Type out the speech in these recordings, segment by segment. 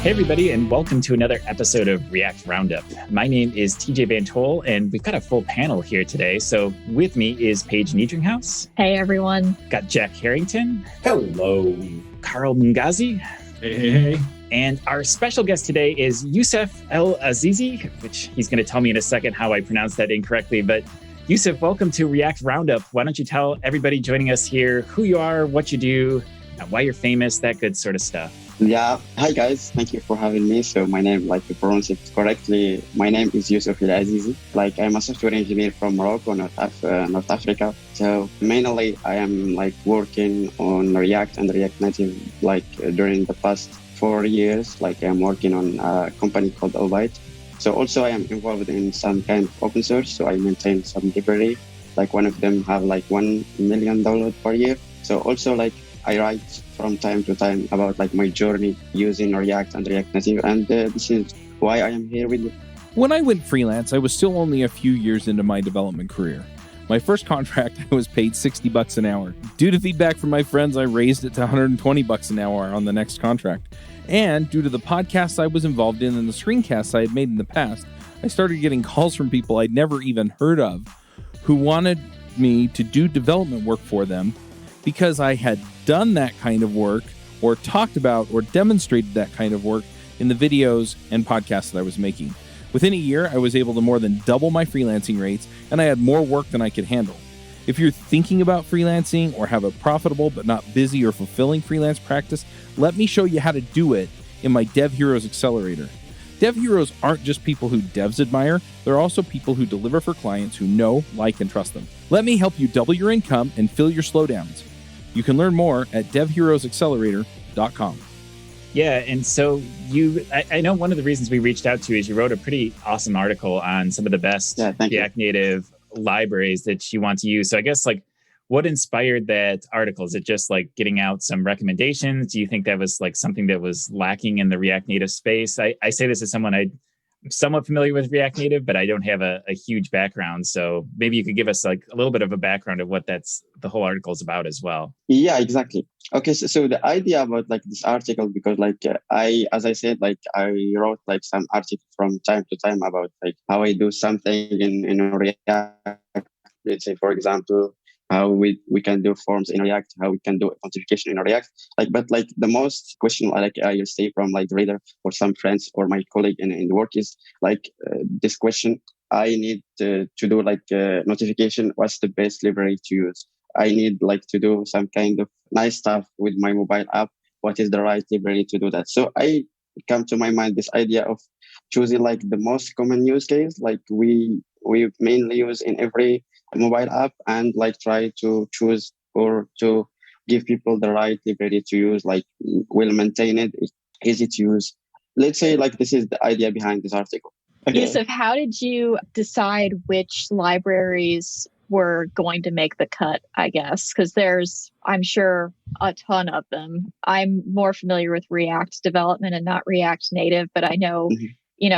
Hey, everybody, and welcome to another episode of React Roundup. My name is TJ Van Tol, and we've got a full panel here today. So with me is Paige Niedringhaus. Hey, everyone. Got Jack Harrington. Hello. Carl Mungazi. Hey. And our special guest today is Youssouf EL Azizi, which he's going to tell me in a second how I pronounce that incorrectly. But Youssouf, welcome to React Roundup. Why don't you tell everybody joining us here who you are, what you do, why you're famous, that good sort of stuff. Yeah. Hi, guys. Thank you for having me. So my name, to pronounce it correctly, my name is Youssouf EL Azizi. I'm a software engineer from Morocco, North Africa. So mainly I am working on React and React Native during the past 4 years. I'm working on a company called widest. So also I am involved in some kind of open source. So I maintain some library. One of them have $1 million per year. So also I write from time to time about my journey using React and React Native, and this is why I am here with you. When I went freelance, I was still only a few years into my development career. My first contract, I was paid $60 an hour. Due to feedback from my friends, I raised it to $120 an hour on the next contract. And due to the podcasts I was involved in and the screencasts I had made in the past, I started getting calls from people I'd never even heard of who wanted me to do development work for them because I had done that kind of work or talked about or demonstrated that kind of work in the videos and podcasts that I was making. Within a year, I was able to more than double my freelancing rates, and I had more work than I could handle. If you're thinking about freelancing or have a profitable but not busy or fulfilling freelance practice, let me show you how to do it in my Dev Heroes Accelerator. Dev Heroes aren't just people who devs admire, they're also people who deliver for clients who know, like, and trust them. Let me help you double your income and fill your slowdowns. You can learn more at devheroesaccelerator.com. Yeah, and so I know one of the reasons we reached out to you is you wrote a pretty awesome article on some of the best React Native libraries that you want to use. So I guess what inspired that article? Is it just getting out some recommendations? Do you think that was something that was lacking in the React Native space? I say this as someone I'm somewhat familiar with React Native, but I don't have a huge background. So maybe you could give us a little bit of a background of what the whole article is about as well. Yeah, exactly. Okay, so the idea about this article, because as I said, I wrote some articles from time to time about how I do something in React. Let's say, for example, how we can do forms in React, how we can do authentication in React. But the most question I will say from the reader or some friends or my colleague in the work is this question. I need to do notification. What's the best library to use? I need to do some kind of nice stuff with my mobile app. What is the right library to do that? So I come to my mind this idea of choosing the most common use case, we mainly use in every mobile app, and try to choose or to give people the right library to use, will maintain it, easy to use. Let's say this is the idea behind this article. Okay. Youssouf, how did you decide which libraries were going to make the cut, I guess? Because there's, I'm sure, a ton of them. I'm more familiar with React development and not React Native, but I know,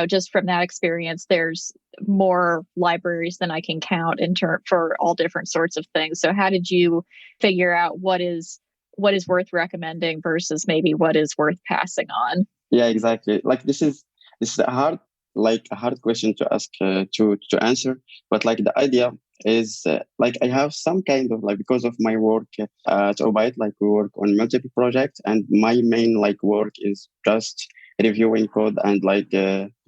just from that experience, there's more libraries than I can count for all different sorts of things. So how did you figure out what is worth recommending versus maybe what is worth passing on? Yeah, exactly. This is a hard question to ask to answer, but the idea is I have some kind of because of my work at Obyte, we work on multiple projects, and my main work is just reviewing code and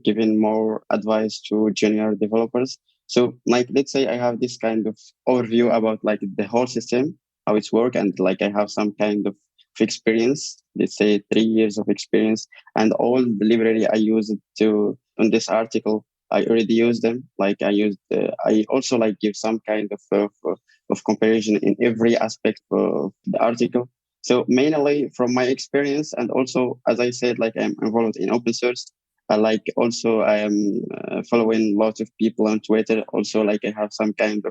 giving more advice to junior developers. So let's say I have this kind of overview about the whole system, how it's work, and I have some kind of experience, let's say 3 years of experience, and all the library I used on this article, I already used them. I also give some kind of comparison in every aspect of the article. So mainly from my experience, and also, as I said, I'm involved in open source. I am following lots of people on Twitter. Also, I have some kind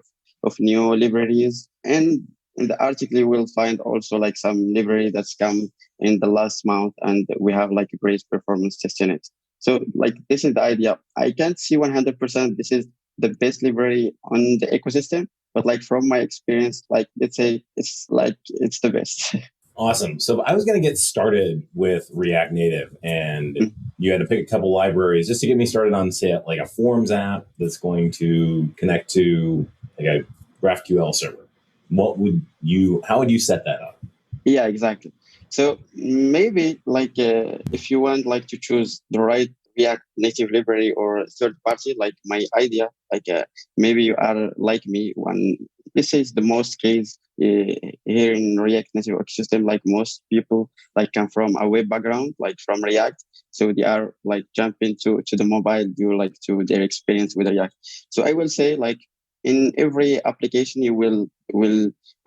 of new libraries. And in the article, you will find also some library that's come in the last month, and we have a great performance test in it. So this is the idea. I can't see 100% this is the best library on the ecosystem, but from my experience, let's say it's the best. Awesome. So I was going to get started with React Native, and you had to pick a couple libraries just to get me started on, say, like a Forms app that's going to connect to like a GraphQL server. How would you set that up? Yeah, exactly. So maybe like if you want like to choose the right React Native library or third party, like my idea, like maybe you are like me. This is the most case here in React Native ecosystem. Like most people like come from a web background, like from React, so they are like jumping to the mobile due like to their experience with React. So I will say like in every application you will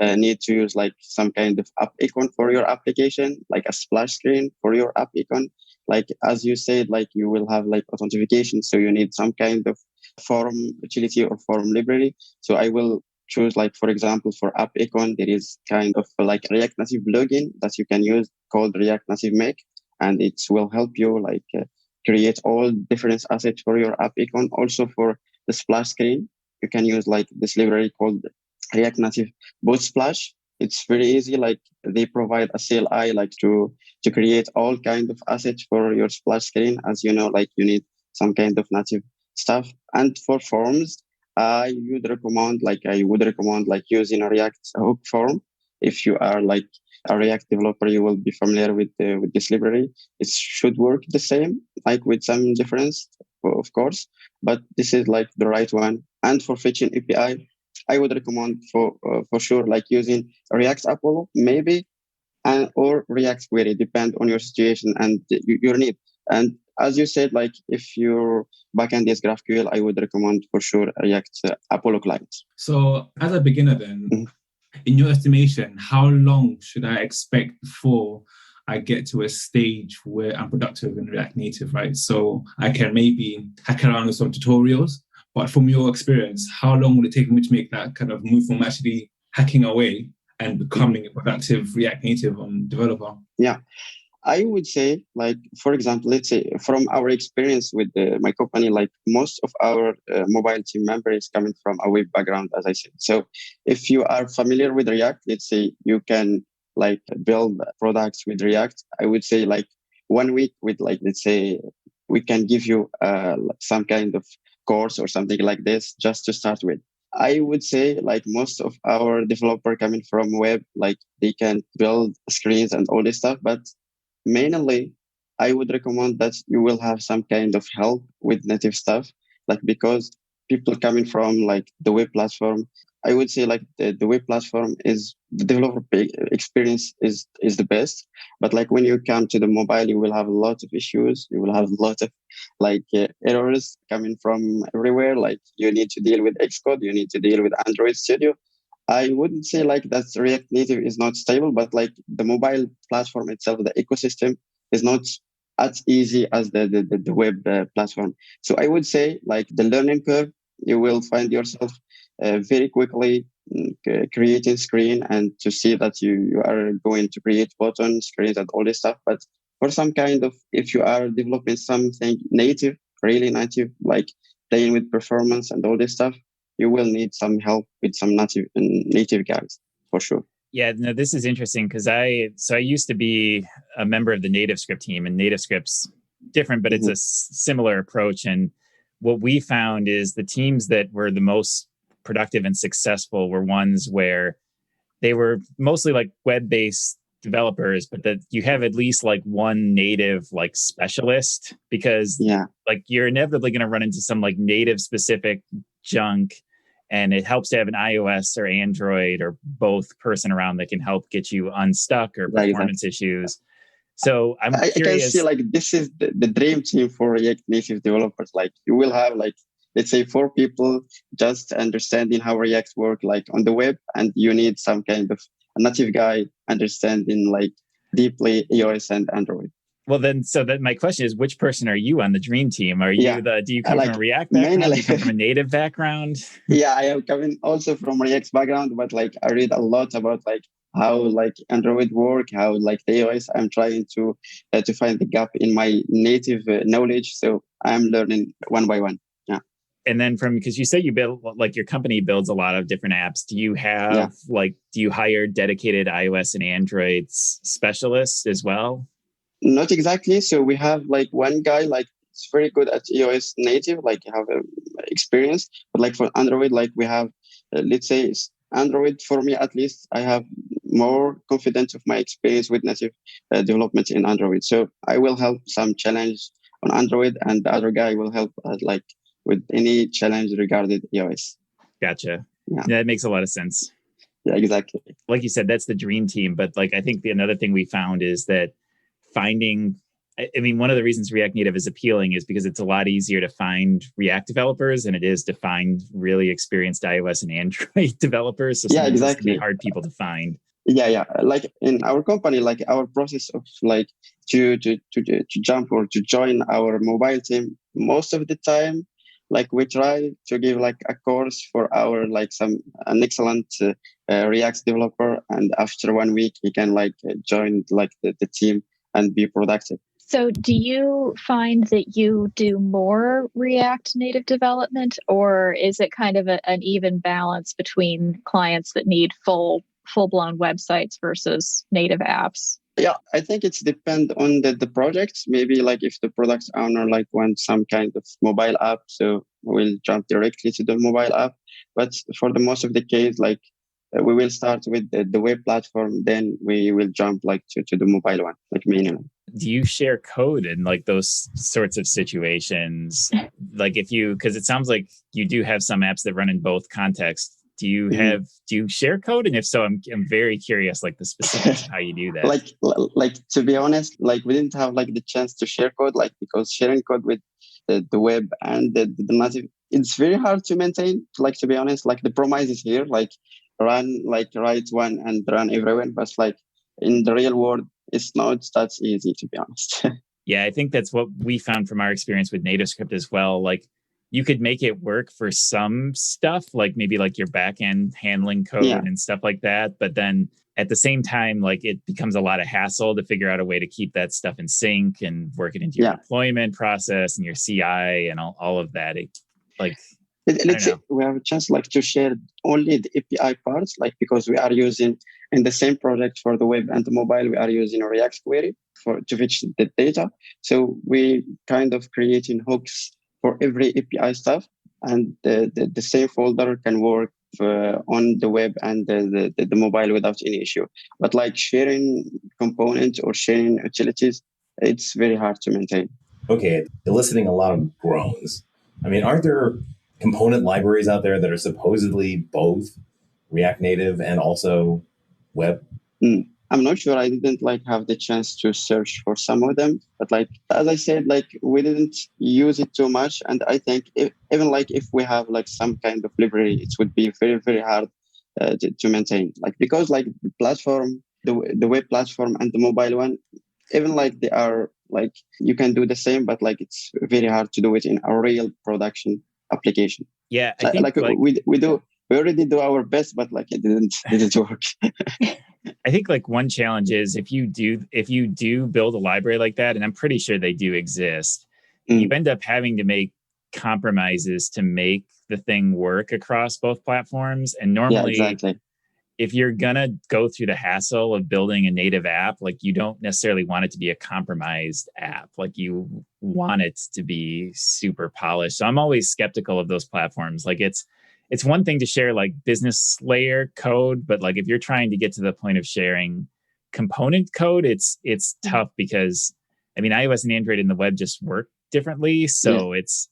need to use like some kind of app icon for your application, like a splash screen for your app icon. Like as you said, like you will have like authentication, so you need some kind of form utility or form library. So I will choose like, for example, for app icon, there is kind of like React Native plugin that you can use called React Native Make, and it will help you like create all different assets for your app icon. Also for the splash screen, you can use like this library called React Native Boot Splash. It's very easy. Like they provide a CLI like to create all kind of assets for your splash screen. As you know, like you need some kind of native stuff. And for forms, I would recommend like using a React hook form. If you are like a React developer, you will be familiar with this library. It should work the same, like with some difference, of course. But this is like the right one. And for fetching API, I would recommend for sure like using React Apollo maybe, and or React Query, depend on your situation and your need. And as you said, like if your backend is GraphQL, I would recommend for sure React Apollo client. So as a beginner then, in your estimation, how long should I expect before I get to a stage where I'm productive in React Native, right? So I can maybe hack around with some tutorials. But from your experience, how long would it take me to make that kind of move from actually hacking away and becoming a productive React Native developer? Yeah, I would say, like, for example, let's say from our experience with my company, like most of our mobile team members coming from a web background, as I said. So if you are familiar with React, let's say you can like build products with React. I would say like 1 week with like, let's say we can give you some kind of course or something like this just to start with. I would say like most of our developer coming from web, like they can build screens and all this stuff, but mainly I would recommend that you will have some kind of help with native stuff, like because people coming from like the web platform, I would say like the web platform is the developer experience is the best, but like when you come to the mobile, you will have a lot of issues. You will have a lot of like errors coming from everywhere. Like you need to deal with Xcode, you need to deal with Android Studio. I wouldn't say like that React Native is not stable, but like the mobile platform itself, the ecosystem is not as easy as the web platform. So I would say like the learning curve, you will find yourself very quickly creating screen and to see that you are going to create button screens and all this stuff. But for some kind of, if you are developing something native, really native, like playing with performance and all this stuff, you will need some help with some native guys for sure. Yeah, no, this is interesting because I used to be a member of the NativeScript team, and NativeScript's different, but it's a similar approach. And what we found is the teams that were the most productive and successful were ones where they were mostly like web-based developers, but that you have at least like one native like specialist, because like you're inevitably going to run into some like native specific junk. And it helps to have an iOS or Android or both person around that can help get you unstuck or performance issues. So I can see like this is the dream team for React Native developers. Like you will have like, let's say 4 people just understanding how React work like on the web, and you need some kind of a native guy understanding like deeply iOS and Android. Well, then, so that my question is, which person are you on the dream team? Are you do you come from a React background? Do you come from a native background? Yeah, I am coming also from React background, but like I read a lot about like how like Android work, how like the iOS. I'm trying to find the gap in my native knowledge, so I'm learning one by one. Yeah. And then because you said you build, like your company builds a lot of different apps. Do you have do you hire dedicated iOS and Android specialists as well? Not exactly. So we have like one guy, like it's very good at iOS native, like have experience. But like for Android, like we have, let's say Android, for me at least, I have more confidence of my experience with native development in Android. So I will help some challenge on Android, and the other guy will help like with any challenge regarding iOS. Gotcha. Yeah, that makes a lot of sense. Yeah, exactly. Like you said, that's the dream team. But like, I think another thing we found is that finding, I mean, one of the reasons React Native is appealing is because it's a lot easier to find React developers than it is to find really experienced iOS and Android developers. So yeah, exactly. It's going to be hard people to find. Yeah. Like in our company, like our process of like to jump or to join our mobile team, most of the time, like we try to give like a course for our like an excellent React developer, and after 1 week he can like join like the team and be productive. So do you find that you do more React Native development, or is it kind of an even balance between clients that need full-blown websites versus native apps? Yeah, I think it's depend on the project. Maybe like if the product owner like wants some kind of mobile app, so we'll jump directly to the mobile app. But for the most of the case, like we will start with the web platform, then we will jump like to the mobile one, like manually. Do you share code in like those sorts of situations? Like because it sounds like you do have some apps that run in both contexts. Do you share code? And if so, I'm very curious, like the specifics of how you do that. Like to be honest, like we didn't have like the chance to share code, like because sharing code with the web and the native, it's very hard to maintain. Like to be honest, like the promise is here, like run, like write one and run everywhere, but like in the real world, it's not that easy, to be honest. Yeah, I think that's what we found from our experience with NativeScript as well. Like you could make it work for some stuff, like maybe like your backend handling code and stuff like that. But then at the same time, like it becomes a lot of hassle to figure out a way to keep that stuff in sync and work it into your deployment process and your CI and all of that. Let's say we have a chance like to share only the API parts, like because we are using in the same project for the web and the mobile, we are using a React query to fetch the data. So we kind of creating hooks for every API stuff, and the same folder can work on the web and the mobile without any issue. But like sharing components or sharing utilities, it's very hard to maintain. Okay, eliciting a lot of groans. I mean, aren't there component libraries out there that are supposedly both React Native and also web? I'm not sure. I didn't like have the chance to search for some of them, but like as I said, like we didn't use it too much, and I think even like if we have like some kind of library, it would be very very hard to maintain. Like because like the platform, the web platform and the mobile one, even like they are like you can do the same, but like it's very hard to do it in a real production application. Yeah, I think we already do our best, but like it didn't work. I think like one challenge is if you do build a library like that, and I'm pretty sure they do exist, you end up having to make compromises to make the thing work across both platforms. And normally, if you're gonna go through the hassle of building a native app, like you don't necessarily want it to be a compromised app. Like you want it to be super polished. So I'm always skeptical of those platforms. Like it's one thing to share like business layer code, but like if you're trying to get to the point of sharing component code, it's tough because I mean iOS and Android and the web just work differently. So it's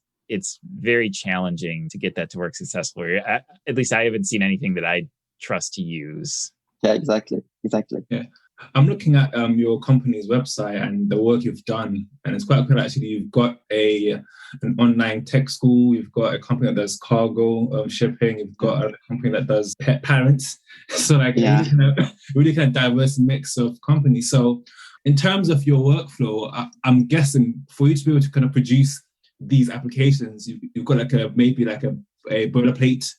very challenging to get that to work successfully. At least I haven't seen anything that I trust to use. Yeah, exactly. Yeah. I'm looking at your company's website and the work you've done, and it's quite cool actually. You've got an online tech school, you've got a company that does cargo shipping, you've got a company that does pet parents. So like really kind of diverse mix of companies. So in terms of your workflow, I'm guessing for you to be able to kind of produce these applications, you've got like a boilerplate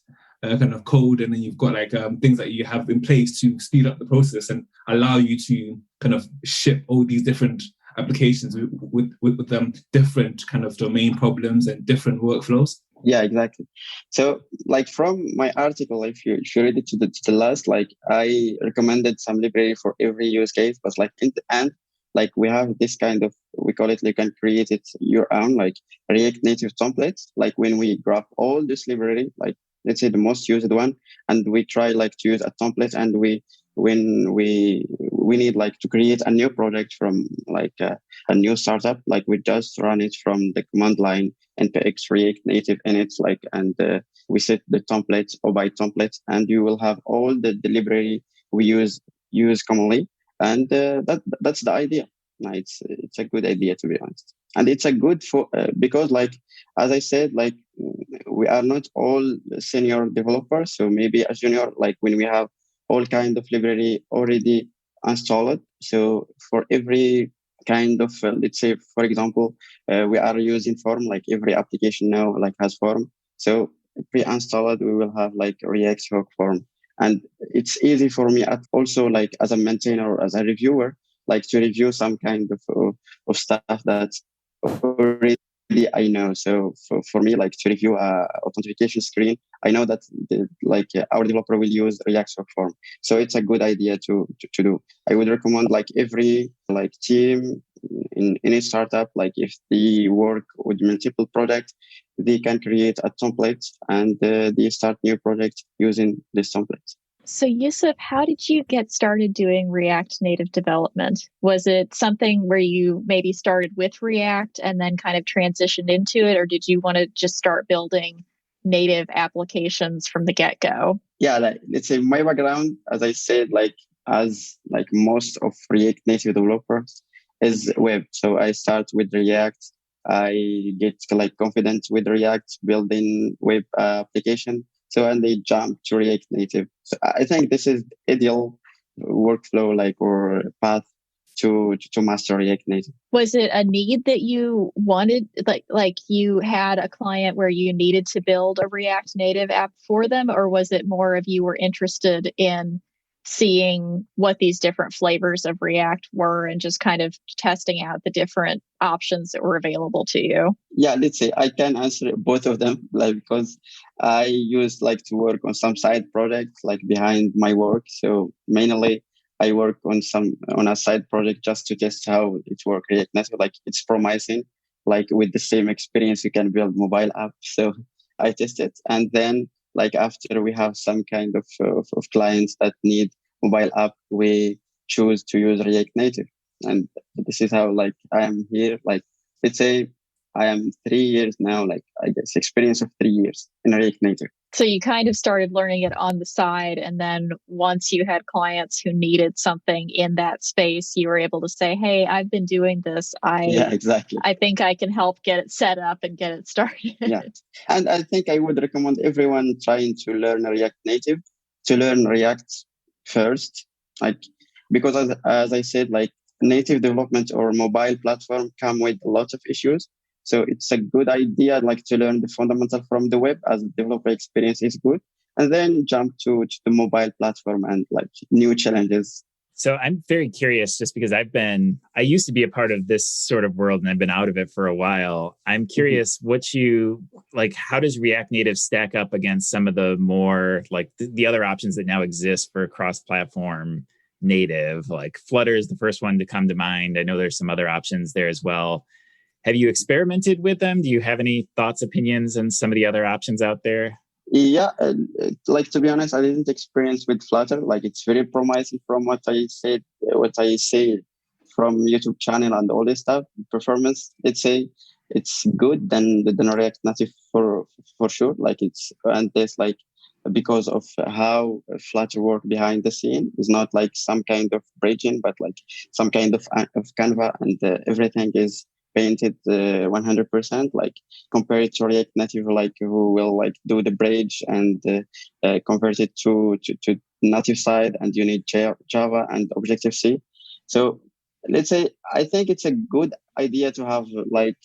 kind of code, and then you've got like things that you have in place to speed up the process and allow you to kind of ship all these different applications with different kind of domain problems and different workflows. Yeah, exactly. So, like from my article, if you read it to the last, like I recommended some library for every use case, but like in the end, like we have this kind of, we call it, you can create it your own, like React Native templates. Like when we grab all this library, like let's say the most used one, and we try like to use a template, and when we need like to create a new project from like a new startup, like we just run it from the command line npx React Native in it, like, and we set the templates or by templates, and you will have all the library we use commonly, and that's the idea. No, it's a good idea, to be honest, and it's a good for because like as I said, like we are not all senior developers, so maybe a junior, like when we have all kind of library already installed, so for every kind of let's say for example we are using form, like every application now like has form, so pre-installed we will have like React hook form, and it's easy for me at also like as a maintainer or as a reviewer, like to review some kind of stuff that already I know. So for me, like to review a authentication screen, I know that our developer will use React hook form, so it's a good idea to do. I would recommend like every like team in any startup, like if they work with multiple products, they can create a template, and they start new projects using this template. So Youssouf, how did you get started doing React Native development? Was it something where you maybe started with React and then kind of transitioned into it, or did you want to just start building native applications from the get-go? Yeah, like let's say my background, as I said, like as like most of React Native developers, is web. So I start with React. I get like confident with React building web application. So, and they jump to React Native. So I think this is ideal workflow, like, or path to master React Native. Was it a need that you wanted, like you had a client where you needed to build a React Native app for them, or was it more of you were interested in seeing what these different flavors of React were and just kind of testing out the different options that were available to you? Yeah, let's say I can answer both of them, like, because I used like to work on some side projects like behind my work. So mainly I work on a side project just to test how it works. React Native, like it's promising, like with the same experience you can build mobile app. So I test it, and then like after we have some kind of clients that need mobile app, we choose to use React Native, and this is how like I am here. Like let's say I am 3 years now, like I guess experience of 3 years in React Native. So you kind of started learning it on the side, and then once you had clients who needed something in that space, you were able to say, "Hey, I've been doing this. Yeah, exactly. I think I can help get it set up and get it started." Yeah, and I think I would recommend everyone trying to learn React Native to learn React first, like because as I said, like native development or mobile platform come with a lot of issues. So it's a good idea, like to learn the fundamental from the web as the developer experience is good, and then jump to the mobile platform and like new challenges. So I'm very curious, just because I used to be a part of this sort of world and I've been out of it for a while. I'm curious how does React Native stack up against some of the more like the other options that now exist for cross-platform native? Like Flutter is the first one to come to mind. I know there's some other options there as well. Have you experimented with them? Do you have any thoughts, opinions on some of the other options out there? Yeah, like to be honest, I didn't experience with Flutter. Like it's very promising from what I say from YouTube channel and all this stuff. Performance, let's say, it's good than React Native for sure. Like there's like because of how Flutter work behind the scene is not like some kind of bridging, but like some kind of Canva, and everything is painted 100%, like compared to React Native, like who will like do the bridge and convert it to native side, and you need Java and Objective-C. So let's say I think it's a good idea to have like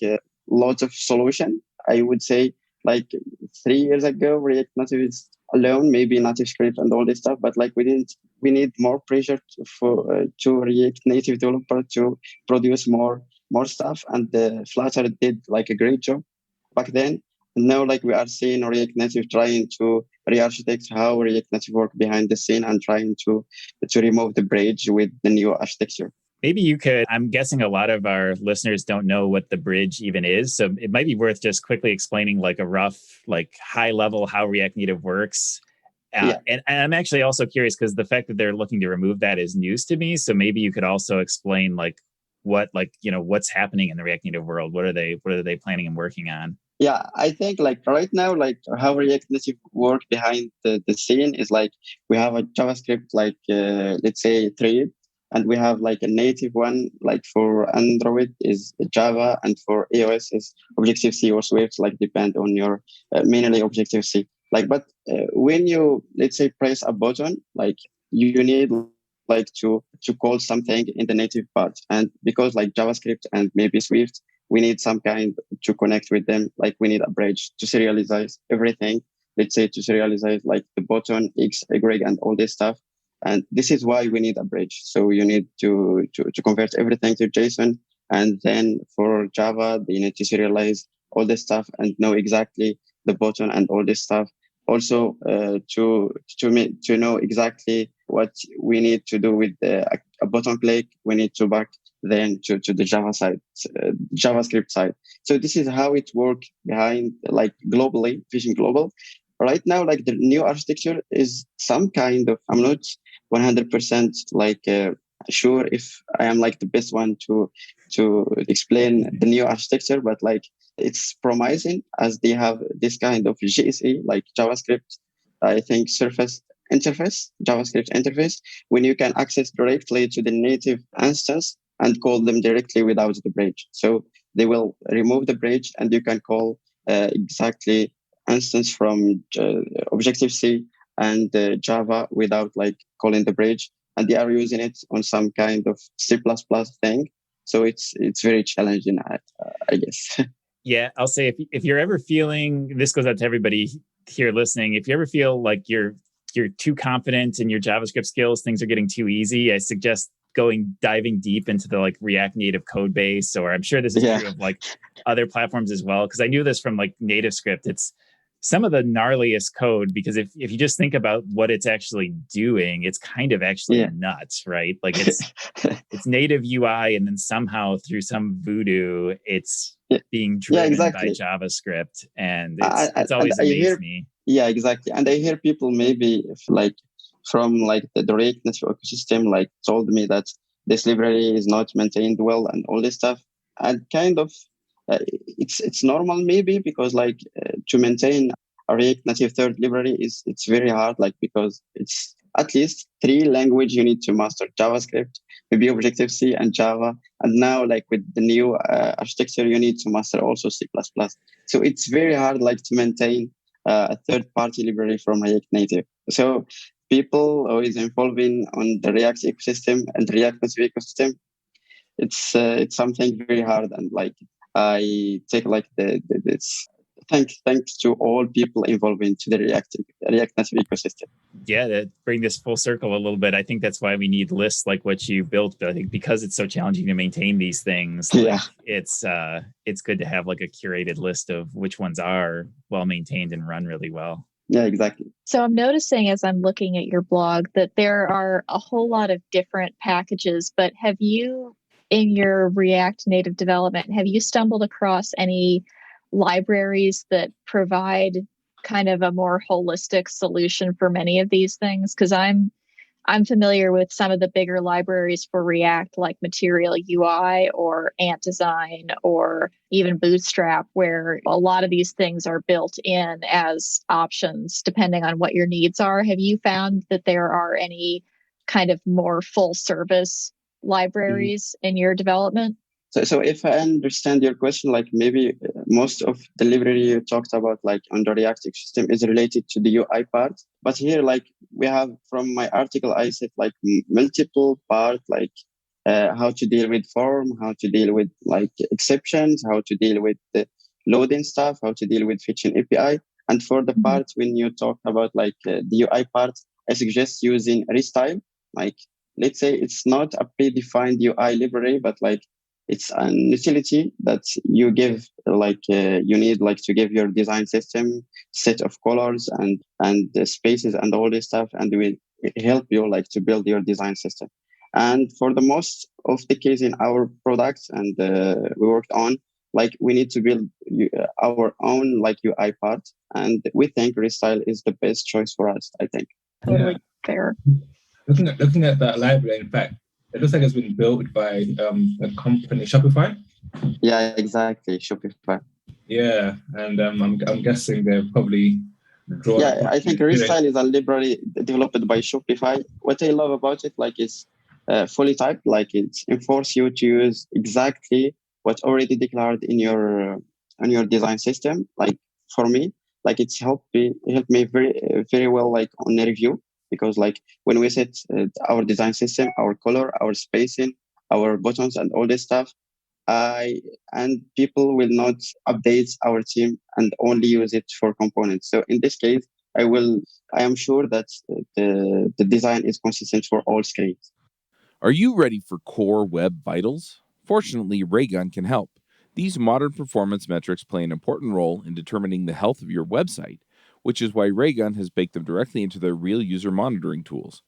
lots of solution. I would say like 3 years ago, React Native is alone, maybe native script and all this stuff, but like we need more pressure to React Native developer to produce more stuff, and Flutter did like a great job back then. now like we are seeing React Native trying to re-architect how React Native work behind the scene and trying to remove the bridge with the new architecture. Maybe you could, I'm guessing a lot of our listeners don't know what the bridge even is. So it might be worth just quickly explaining like a rough, like high level how React Native works. And I'm actually also curious because the fact that they're looking to remove that is news to me. So maybe you could also explain like what, like, you know, what's happening in the React Native world. What are they planning and working on? Yeah, I think like right now, like how React Native work behind the scene is like we have a JavaScript, like let's say thread, and we have like a native one, like for Android is Java, and for iOS is Objective-C or Swift, like depend on your mainly Objective-C. Like, but when you, let's say, press a button, like you need like to call something in the native part. And because like JavaScript and maybe Swift, we need some kind to connect with them. Like we need a bridge to serialize everything. Let's say to serialize like the button, X, Y, and all this stuff. And this is why we need a bridge. So you need to convert everything to JSON. And then for Java, you need to serialize all this stuff and know exactly the button and all this stuff. Also, to know exactly what we need to do with a button click, we need to back then to the Java side, JavaScript side. So this is how it works behind, like globally, Vision Global. Right now, like the new architecture is some kind of, I'm not 100% like sure if I am like the best one to explain the new architecture, but like it's promising as they have this kind of JSA, like JavaScript, I think JavaScript interface, when you can access directly to the native instance and call them directly without the bridge. So they will remove the bridge and you can call exactly instance from Objective-C and Java without like calling the bridge. And they are using it on some kind of C++ thing. So it's very challenging, I guess. Yeah, I'll say if you're ever feeling, this goes out to everybody here listening, if you ever feel like you're too confident in your JavaScript skills, things are getting too easy, I suggest diving deep into the like React Native code base, or I'm sure this is true of like other platforms as well. Because I knew this from like NativeScript. It's some of the gnarliest code, because if you just think about what it's actually doing, it's kind of actually nuts, right? Like it's native UI, and then somehow through some voodoo, it's being driven by JavaScript, and it's always amazed me. Yeah, exactly. And I hear people maybe from like the React Native ecosystem, like told me that this library is not maintained well and all this stuff. And kind of it's normal maybe, because like to maintain a React Native third library it's very hard, like because it's at least 3 languages you need to master: JavaScript, maybe Objective-C and Java. And now like with the new architecture, you need to master also C++. So it's very hard like to maintain a third-party library from React Native. So people always involving on the React ecosystem and the React Native ecosystem, it's something very hard. And like I take like this thanks to all people involved into the React Native ecosystem. Yeah, to bring this full circle a little bit, I think that's why we need lists like what you built. But I think because it's so challenging to maintain these things, like, it's good to have like a curated list of which ones are well maintained and run really well. Yeah, exactly. So I'm noticing as I'm looking at your blog that there are a whole lot of different packages, but have you, in your React Native development, have you stumbled across any libraries that provide kind of a more holistic solution for many of these things? Because I'm familiar with some of the bigger libraries for React, like Material UI or Ant Design or even Bootstrap, where a lot of these things are built in as options depending on what your needs are. Have you found that there are any kind of more full service libraries in your development? So if I understand your question, like maybe most of the library you talked about, like on the React ecosystem, is related to the UI part. But here, like we have from my article, I said like multiple parts, like how to deal with form, how to deal with like exceptions, how to deal with the loading stuff, how to deal with fetching API. And for the part when you talk about like the UI part, I suggest using Restyle. Like let's say it's not a predefined UI library, but like it's an utility that you give, you need to give your design system set of colors and the spaces and all this stuff, and will help you to build your design system. And for the most of the case in our products and we worked on, we need to build our own UI part, and we think Restyle is the best choice for us, I think. Totally fair. Looking at that library, in fact, it looks like it's been built by a company, Shopify. Yeah, exactly, Shopify. Yeah, and I'm guessing they're probably drawn. Yeah, I think Restyle is a library developed by Shopify. What I love about it, it's fully typed, it enforces you to use exactly what's already declared in your design system. For me, it's helped me very very well on a review, because when we set our design system, our color, our spacing, our buttons, and all this stuff, and people will not update our team and only use it for components. So in this case, I am sure that the design is consistent for all screens. Are you ready for core web vitals? Fortunately, Raygun can help. These modern performance metrics play an important role in determining the health of your website, which is why Raygun has baked them directly into their real user monitoring tools.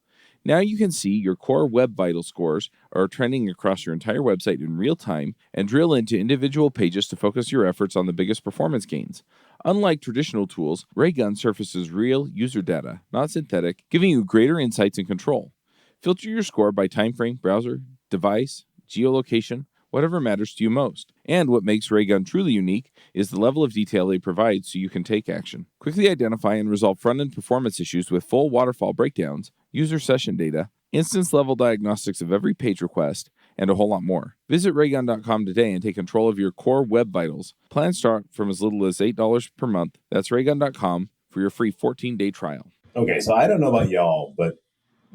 Now you can see your core web vital scores are trending across your entire website in real time and drill into individual pages to focus your efforts on the biggest performance gains. Unlike traditional tools, Raygun surfaces real user data, not synthetic, giving you greater insights and control. Filter your score by time frame, browser, device, geolocation, whatever matters to you most. And what makes Raygun truly unique is the level of detail they provide so you can take action. Quickly identify and resolve front-end performance issues with full waterfall breakdowns, user session data, instance-level diagnostics of every page request, and a whole lot more. Visit Raygun.com today and take control of your core web vitals. Plans start from as little as $8 per month. That's Raygun.com for your free 14-day trial. Okay, so I don't know about y'all, but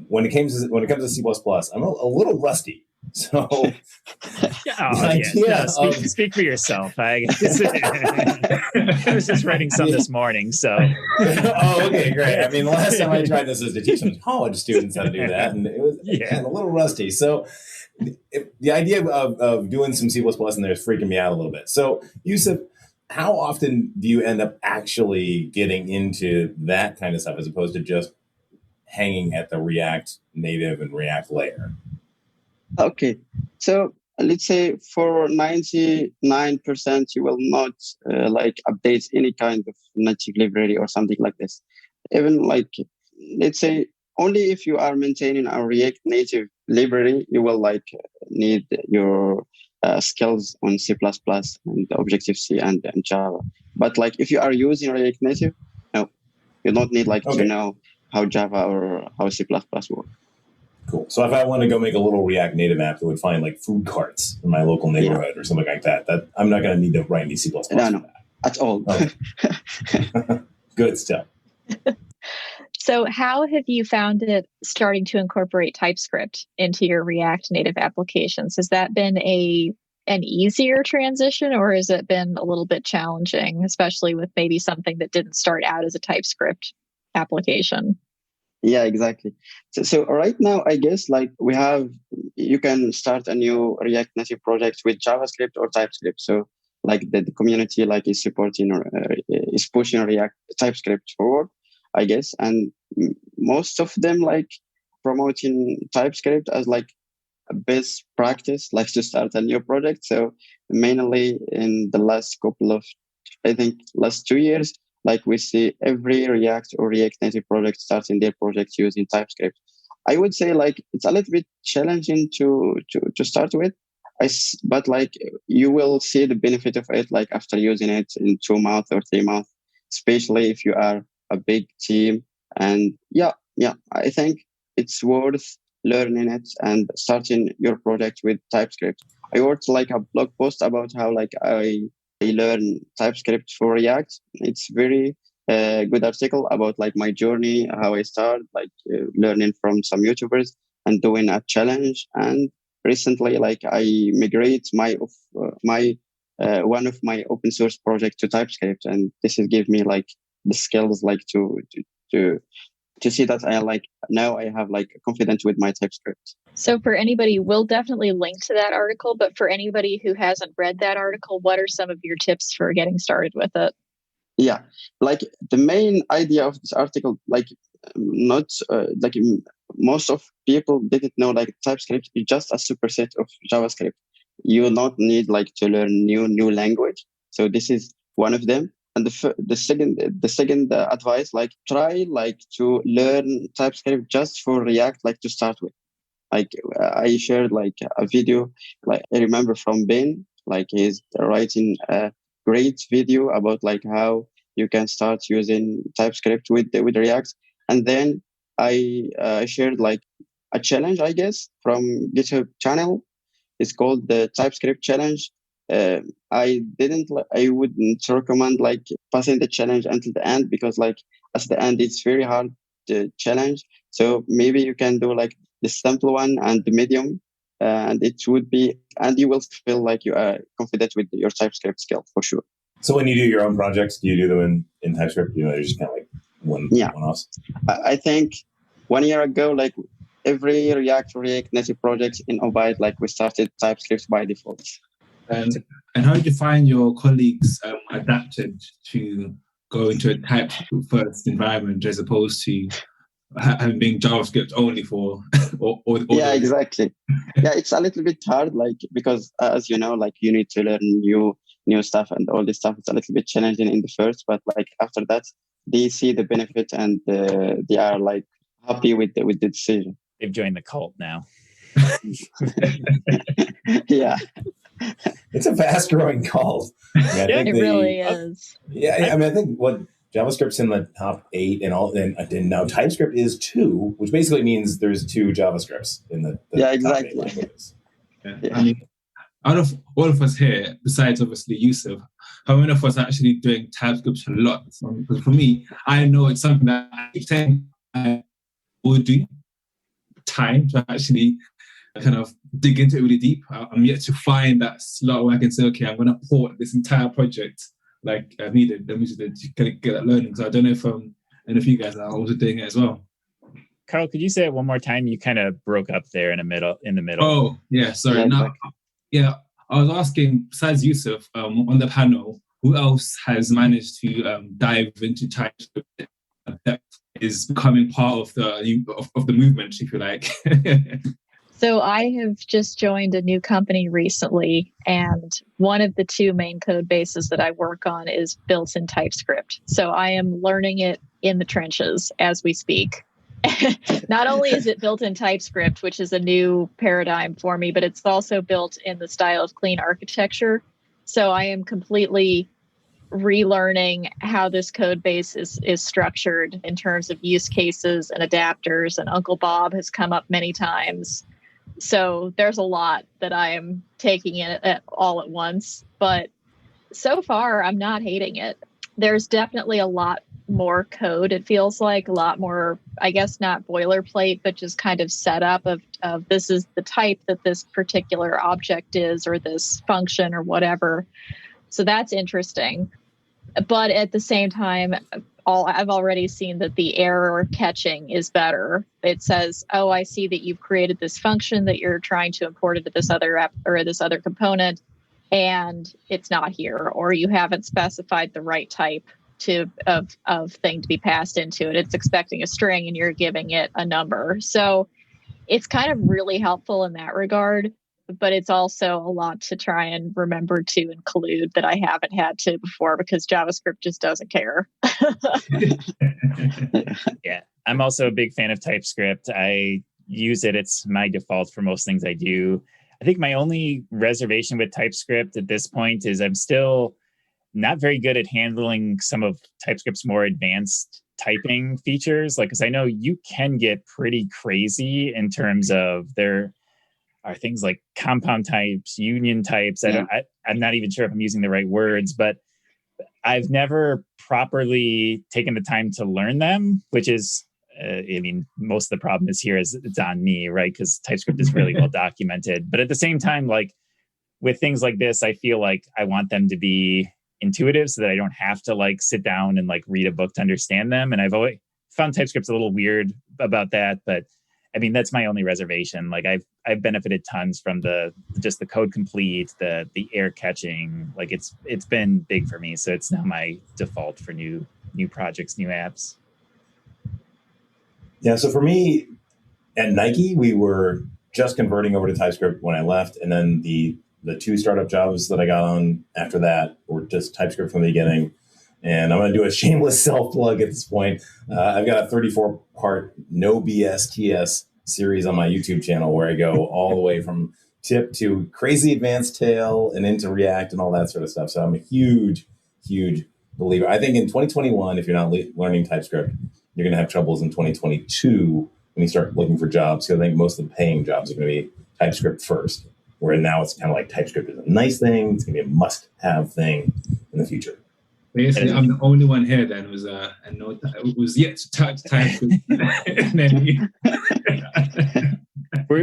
when it comes to C++, I'm a little rusty. So, speak for yourself. I was just writing some this morning, so. Oh, okay, great. I mean, the last time I tried this was to teach some college students how to do that, and it was a little rusty. So, the idea of doing some C++ in there is freaking me out a little bit. So, Youssouf, how often do you end up actually getting into that kind of stuff as opposed to just hanging at the React native and React layer? Okay, so let's say for 99%, you will not update any kind of native library or something like this. Even let's say only if you are maintaining a React native library, you will need your skills on C++ and Objective-C and Java. But if you are using React native, no, you don't need to know how Java or how C++ work. Cool. So if I want to go make a little React Native app that would find food carts in my local neighborhood or something like that I'm not going to need to write any C++ for that. At all. Okay. Good stuff. So how have you found it starting to incorporate TypeScript into your React Native applications? Has that been an easier transition, or has it been a little bit challenging, especially with maybe something that didn't start out as a TypeScript application? Yeah, exactly. So right now, I guess you can start a new React Native project with JavaScript or TypeScript. So the community is supporting or is pushing React TypeScript forward, I guess. And most of them promoting TypeScript as a best practice, to start a new project. So mainly in the last last 2 years, we see every React or React Native project starting their project using TypeScript. I would say it's a little bit challenging to start with, but you will see the benefit of it after using it in 2 months or 3 months, especially if you are a big team. And I think it's worth learning it and starting your project with TypeScript. I wrote a blog post about how I learn TypeScript for React. It's very good article about my journey, how I started, learning from some YouTubers and doing a challenge. And recently, I migrate my one of my open source project to TypeScript, and this has given me the skills to to see that I like now I have like confidence with my TypeScript. So for anybody, we'll definitely link to that article, but for anybody who hasn't read that article, what are some of your tips for getting started with it? Yeah, like the main idea of this article, like not like most of people didn't know like TypeScript is just a superset of JavaScript. You will not need like to learn new language. So this is one of them. And the second advice, like try like to learn TypeScript just for React, like to start with. Like I shared like a video, like I remember from Ben, like he's writing a great video about like how you can start using TypeScript with React. And then I shared like a challenge, I guess, from GitHub channel. It's called the TypeScript challenge. I wouldn't recommend like passing the challenge until the end, because like at the end it's very hard to challenge. So maybe you can do like the simple one and the medium, and it would be, and you will feel like you are confident with your TypeScript skill for sure. So when you do your own projects, do you do them in TypeScript? You know, they're just kind of like one-offs? I think 1 year ago, like every React Native project in Abide, like we started TypeScript by default. And how did you find your colleagues adapted to go into a TypeScript first environment as opposed to having been JavaScript only for yeah, exactly. Yeah, it's a little bit hard, like because as you know, like you need to learn new stuff, and all this stuff is a little bit challenging in the first, but like after that they see the benefit, and they are like happy with the decision. They've joined the cult now. Yeah. It's a fast growing cult. I mean, it really is. Yeah, I mean, I think what JavaScript's in the top 8, and now TypeScript is 2, which basically means there's 2 JavaScripts in the yeah, top exactly. 8 languages. Yeah. I mean, out of all of us here, besides obviously Youssouf, how many of us are actually doing TypeScript a lot? Because for me, I know it's something that I keep saying I would do time to actually kind of dig into it really deep. I'm yet to find that slot where I can say, okay, I'm going to port this entire project like I needed to get that learning. So I don't know if any of you guys are also doing it as well. Carl, could you say it one more time? You kind of broke up there in the middle. Oh, yeah, sorry. Yeah, now, yeah, I was asking, besides Youssouf, on the panel, who else has managed to dive into TypeScript that is becoming part of the movement, if you like? So I have just joined a new company recently, and one of the 2 main code bases that I work on is built in TypeScript. So I am learning it in the trenches as we speak. Not only is it built in TypeScript, which is a new paradigm for me, but it's also built in the style of clean architecture. So I am completely relearning how this code base is structured in terms of use cases and adapters, and Uncle Bob has come up many times. So there's a lot that I am taking in all at once, but so far I'm not hating it. There's definitely a lot more code. It feels like a lot more, I guess, not boilerplate, but just kind of setup of this is the type that this particular object is, or this function or whatever. So that's interesting. But at the same time, I've already seen that the error catching is better. It says, oh, I see that you've created this function that you're trying to import into this other app or this other component, and it's not here, or you haven't specified the right type of thing to be passed into it. It's expecting a string and you're giving it a number. So it's kind of really helpful in that regard. But it's also a lot to try and remember to include that I haven't had to before, because JavaScript just doesn't care. Yeah, I'm also a big fan of TypeScript. I use it. It's my default for most things I do. I think my only reservation with TypeScript at this point is I'm still not very good at handling some of TypeScript's more advanced typing features. Like, because I know you can get pretty crazy in terms of there are things like compound types, union types. Yeah. I'm not even sure if I'm using the right words, but I've never properly taken the time to learn them, which is, I mean, most of the problem is here is it's on me, right? Because TypeScript is really well documented. But at the same time, like with things like this, I feel like I want them to be intuitive so that I don't have to like sit down and like read a book to understand them. And I've always found TypeScript's a little weird about that, but I mean, that's my only reservation. Like I've benefited tons from the code complete, the error catching. Like it's been big for me. So it's now my default for new projects, new apps. Yeah. So for me at Nike, we were just converting over to TypeScript when I left. And then the 2 startup jobs that I got on after that were just TypeScript from the beginning. And I'm going to do a shameless self-plug at this point. I've got a 34-part no BS TS series on my YouTube channel where I go all the way from tip to crazy advanced tail and into React and all that sort of stuff. So I'm a huge, huge believer. I think in 2021, if you're not learning TypeScript, you're going to have troubles in 2022 when you start looking for jobs. So I think most of the paying jobs are going to be TypeScript first, where now it's kind of like TypeScript is a nice thing. It's going to be a must-have thing in the future. Basically, I'm the only one here that was was yet to touch TypeScript.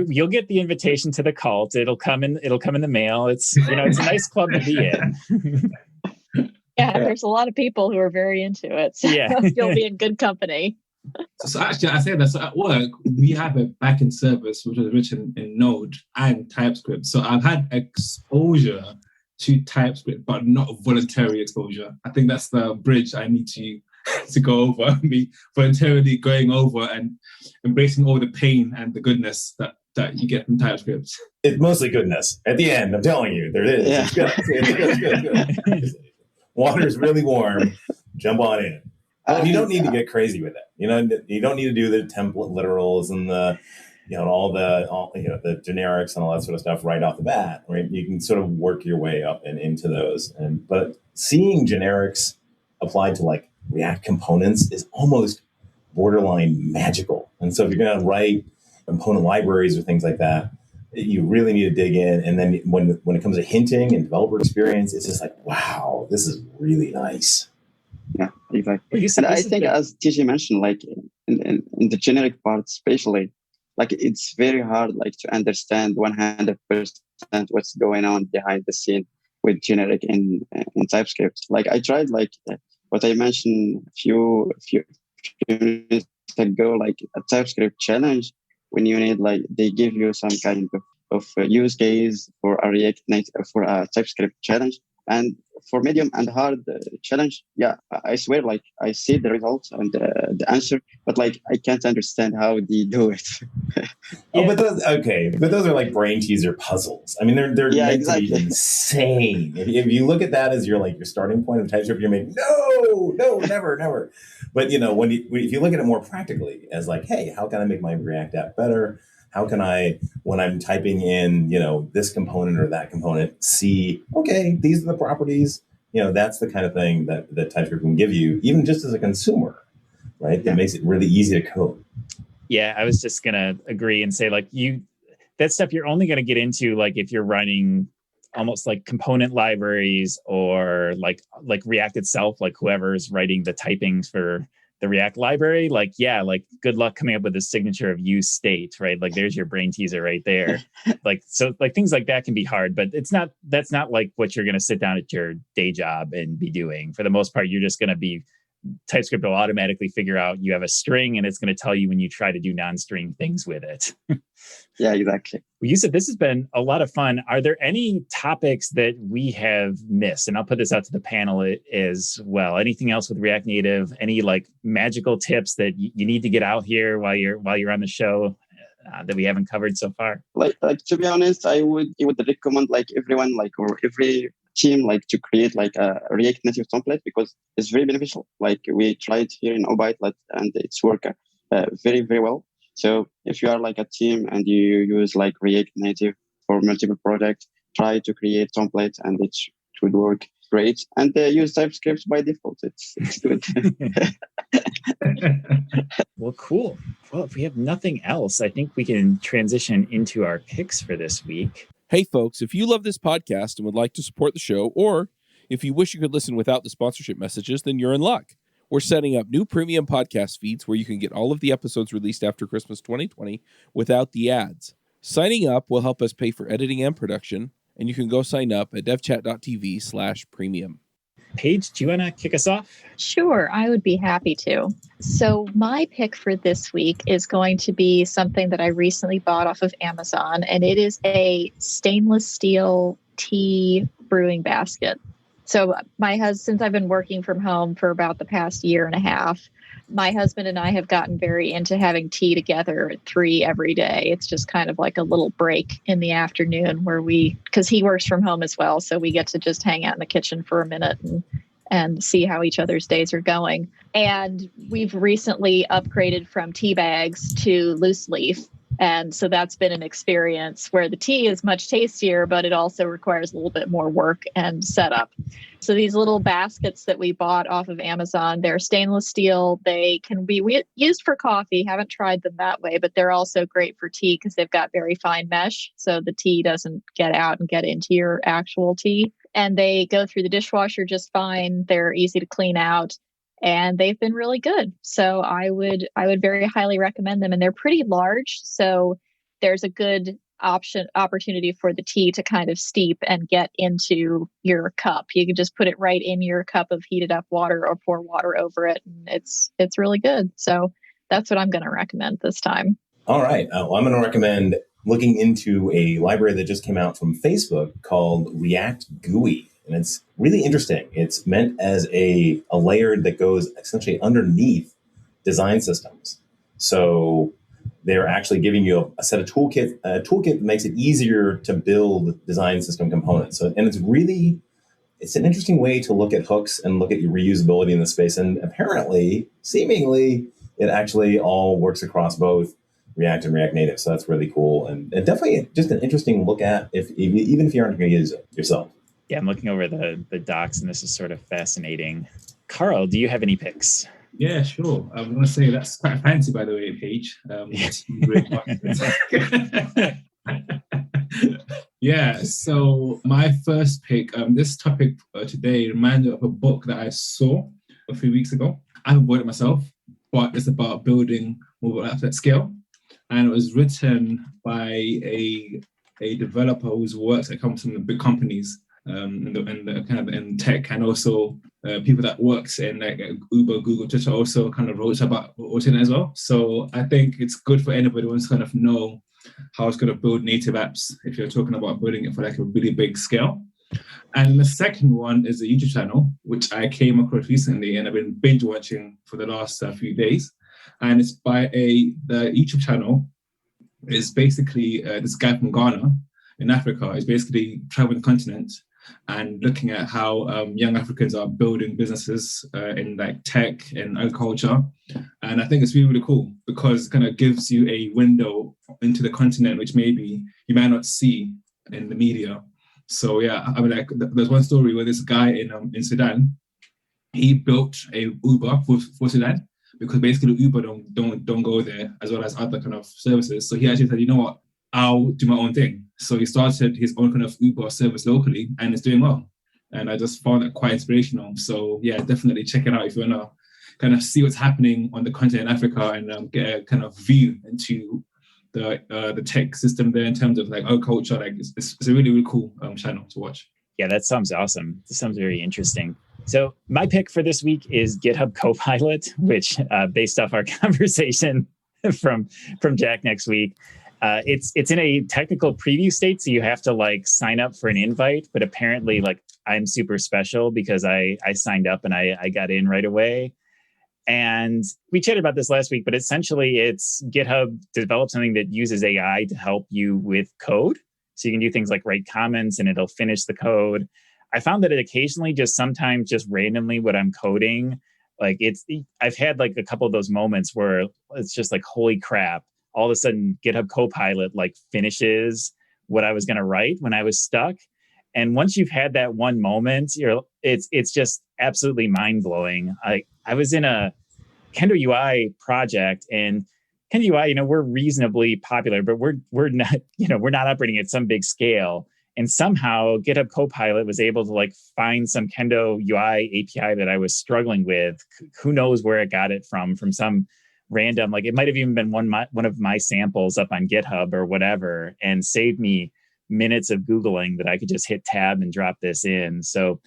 You'll get the invitation to the cult. It'll come in the mail. It's it's a nice club to be in. Yeah, there's a lot of people who are very into it. So you'll be in good company. So actually, I say that. So at work, we have a backend service which was written in Node and TypeScript. So I've had exposure to TypeScript, but not voluntary exposure. I think that's the bridge I need to go over. Me voluntarily going over and embracing all the pain and the goodness that you get from TypeScript. It's mostly goodness. At the end, I'm telling you, there it is. Yeah. It's good. Water's really warm. Jump on in. You don't need to get crazy with it. You don't need to do the template literals and the the generics and all that sort of stuff right off the bat, right? You can sort of work your way up and into those. But seeing generics applied to like React components is almost borderline magical. And so if you're going to write component libraries or things like that, you really need to dig in. And then when it comes to hinting and developer experience, it's just like, wow, this is really nice. Yeah, exactly. And I think, as TJ mentioned, like in the generic part, especially, like it's very hard, like to understand 100% what's going on behind the scene with generic in TypeScript. Like I tried, like what I mentioned a few minutes ago, like a TypeScript challenge, when you need, like, they give you some kind of use case for a React Native, for a TypeScript challenge. And for medium and hard challenge, yeah, I swear, like I see the results and the answer, but like I can't understand how they do it. But those are like brain teaser puzzles. I mean, they're meant to be insane. If you look at that as your starting point of TypeScript, you're making no, never. But if you look at it more practically as like, hey, how can I make my React app better? How can I, when I'm typing in, this component or that component, see, okay, these are the properties. That's the kind of thing that TypeScript can give you, even just as a consumer, right? That makes it really easy to code. Yeah, I was just going to agree and say, like, that stuff you're only going to get into, like, if you're running almost like component libraries or like React itself, like whoever's writing the typings for the React library, like good luck coming up with a signature of use state, right? Like there's your brain teaser right there. So things like that can be hard, but that's not like what you're going to sit down at your day job and be doing. For the most part, you're just going to be, TypeScript will automatically figure out you have a string and it's going to tell you when you try to do non-string things with it. Yeah, exactly. Well, Youssouf, this has been a lot of fun. Are there any topics that we have missed? And I'll put this out to the panel as well. Anything else with React Native? Any like magical tips that you need to get out here while you're on the show that we haven't covered so far? Like to be honest, I would recommend like everyone, like, or every team, like, to create like a React Native template, because it's very beneficial. Like we tried here in Obite, and it's worked very, very well. So if you are like a team and you use like React Native for multiple projects, try to create templates and it would work great. And use TypeScript by default. It's good. Well, cool. Well, if we have nothing else, I think we can transition into our picks for this week. Hey, folks, if you love this podcast and would like to support the show, or if you wish you could listen without the sponsorship messages, then you're in luck. We're setting up new premium podcast feeds where you can get all of the episodes released after Christmas 2020 without the ads. Signing up will help us pay for editing and production, and you can go sign up at devchat.tv/premium. Paige, do you want to kick us off? Sure, I would be happy to. So my pick for this week is going to be something that I recently bought off of Amazon, and it is a stainless steel tea brewing basket. So since I've been working from home for about the past year and a half, my husband and I have gotten very into having tea together at 3 every day. It's just kind of like a little break in the afternoon where because he works from home as well, so we get to just hang out in the kitchen for a minute and see how each other's days are going. And we've recently upgraded from tea bags to loose leaf. And so that's been an experience where the tea is much tastier, but it also requires a little bit more work and setup. So these little baskets that we bought off of Amazon, they're stainless steel. They can be used for coffee. Haven't tried them that way, but they're also great for tea because they've got very fine mesh. So the tea doesn't get out and get into your actual tea. And they go through the dishwasher just fine. They're easy to clean out. And they've been really good. So I would very highly recommend them. And they're pretty large. So there's a good opportunity for the tea to kind of steep and get into your cup. You can just put it right in your cup of heated up water or pour water over it. And it's really good. So that's what I'm going to recommend this time. All right. Well, I'm going to recommend looking into a library that just came out from Facebook called React GUI. And it's really interesting. It's meant as a layer that goes essentially underneath design systems. So they're actually giving you a set of toolkit. A toolkit that makes it easier to build design system components. So, and it's an interesting way to look at hooks and look at your reusability in the space. And apparently, seemingly, it actually all works across both React and React Native. So that's really cool. And definitely just an interesting look at even if you aren't going to use it yourself. Yeah, I'm looking over the docs, and this is sort of fascinating. Carl, do you have any picks? Yeah, sure. I'm going to say that's quite fancy, by the way, Paige. Yeah, so my first pick, this topic today reminded of a book that I saw a few weeks ago. I haven't bought it myself, but it's about building mobile apps at scale. And it was written by a developer whose works that comes from the big companies. And the kind of in tech, and also people that works in like Uber, Google, Twitter also kind of wrote it as well. So I think it's good for anybody who wants to kind of know how it's going to build native apps if you're talking about building it for like a really big scale. And the second one is a YouTube channel, which I came across recently and I've been binge watching for the last few days. And it's by the YouTube channel is basically this guy from Ghana in Africa is basically traveling the continent and looking at how young Africans are building businesses in like tech and agriculture. And I think it's really, really cool because it kind of gives you a window into the continent, which maybe you might not see in the media. So yeah, I mean, like there's one story where this guy in Sudan, he built a Uber for Sudan because basically Uber don't go there as well as other kind of services. So he actually said, you know what, I'll do my own thing. So he started his own kind of Uber service locally and it's doing well. And I just found that quite inspirational. So yeah, definitely check it out if you want to kind of see what's happening on the continent in Africa and get a kind of view into the tech system there in terms of like agriculture. Like it's a really, really cool channel to watch. Yeah, that sounds awesome. This sounds very interesting. So my pick for this week is GitHub Copilot, which based off our conversation from Jack next week, it's in a technical preview state, so you have to like sign up for an invite. But apparently, like I'm super special because I signed up and I got in right away. And we chatted about this last week, but essentially, it's GitHub developed something that uses AI to help you with code. So you can do things like write comments and it'll finish the code. I found that it occasionally sometimes just randomly when I'm coding, like I've had like a couple of those moments where it's just like, holy crap. All of a sudden GitHub Copilot like finishes what I was going to write when I was stuck. And once you've had that one moment, it's just absolutely mind blowing. I was in a Kendo UI project, and Kendo UI, we're reasonably popular, but we're not, we're not operating at some big scale. And somehow GitHub Copilot was able to like find some Kendo UI API that I was struggling with. Who knows where it got it from some random, like it might have even been one of my samples up on GitHub or whatever, and saved me minutes of Googling that I could just hit tab and drop this in. So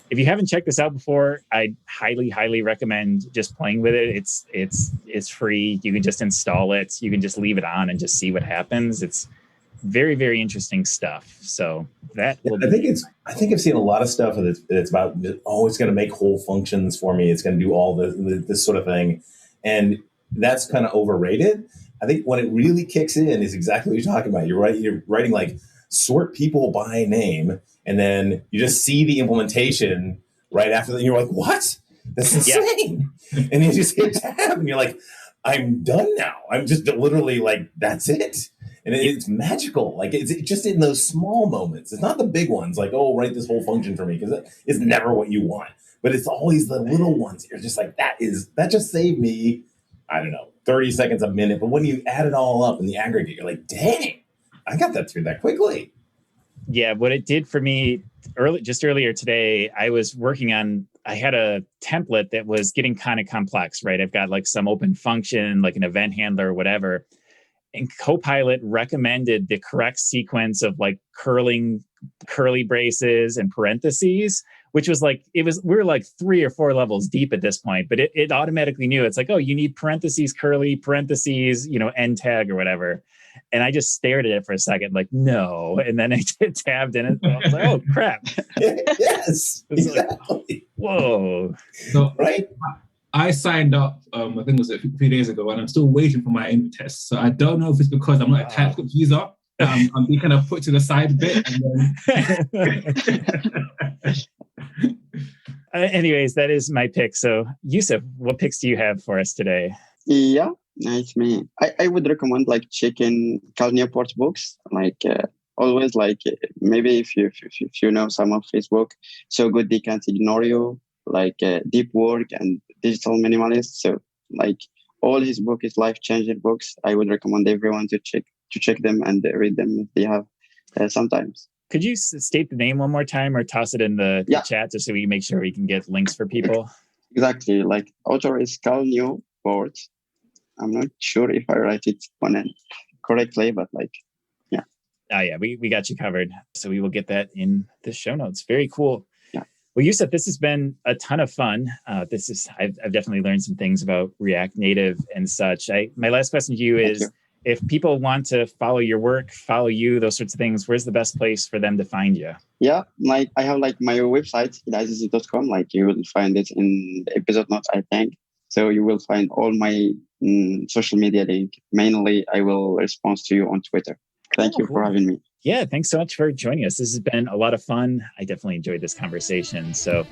if you haven't checked this out before, I highly recommend just playing with it. It's free. You can just install it. You can just leave it on and just see what happens. It's very interesting stuff. So that I think I've seen a lot of stuff that's about, oh, it's going to make whole functions for me. It's going to do all this sort of thing, and that's kind of overrated. I think when it really kicks in is exactly what you're talking about. You're right. You're writing like sort people by name, and then you just see the implementation right after that. And you're like, what? That's insane. Yeah. And you just hit tab, and you're like, I'm done now. I'm just literally like, that's it. And it's magical. Like it's just in those small moments. It's not the big ones like, oh, write this whole function for me, because it's never what you want. But it's always the little ones. You're just like, that just saved me, I don't know, 30 seconds, a minute. But when you add it all up in the aggregate, you're like, dang, I got that through that quickly. Yeah, what it did for me earlier today, I was working on, I had a template that was getting kind of complex, right? I've got like some open function, like an event handler or whatever. And Copilot recommended the correct sequence of like curly braces and parentheses, which was like, we were like 3 or 4 levels deep at this point, but it automatically knew. It's like, oh, you need parentheses, curly, parentheses, end tag or whatever. And I just stared at it for a second, like, no. And then I tabbed in it. I was like, oh, crap. Yes, exactly. Like, whoa. So, right? I signed up, I think it was a few days ago, and I'm still waiting for my input test. So I don't know if it's because I'm not a TypeScript user. I'm being kind of put to the side a bit. And then... Anyways, that is my pick. So, Youssouf, what picks do you have for us today? Yeah, nice, man. I would recommend like checking Cal Newport books. Like always, like maybe if you know some of his book, So Good They Can't Ignore You, like Deep Work and Digital Minimalist. So like all his book is life-changing books. I would recommend everyone to check them and read them if they have sometimes. Could you state the name one more time or toss it in the chat just so we can make sure we can get links for people? Exactly. Like author is Cal Newport. I'm not sure if I write it correctly, but like, yeah. Oh yeah, we got you covered. So we will get that in the show notes. Very cool. Well, Youssouf, this has been a ton of fun. I've definitely learned some things about React Native and such. My last question to you is, if people want to follow your work, follow you, those sorts of things, where's the best place for them to find you? Yeah, like I have like my website, edazizi.com. Like you will find it in the episode notes, I think. So you will find all my social media link. Mainly, I will respond to you on Twitter. Thank you for having me. Yeah, thanks so much for joining us. This has been a lot of fun. I definitely enjoyed this conversation. So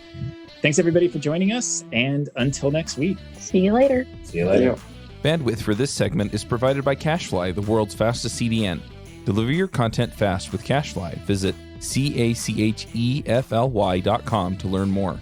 thanks everybody for joining us. And until next week. See you later. See you later. Bandwidth for this segment is provided by CacheFly, the world's fastest CDN. Deliver your content fast with CacheFly. Visit CacheFly.com to learn more.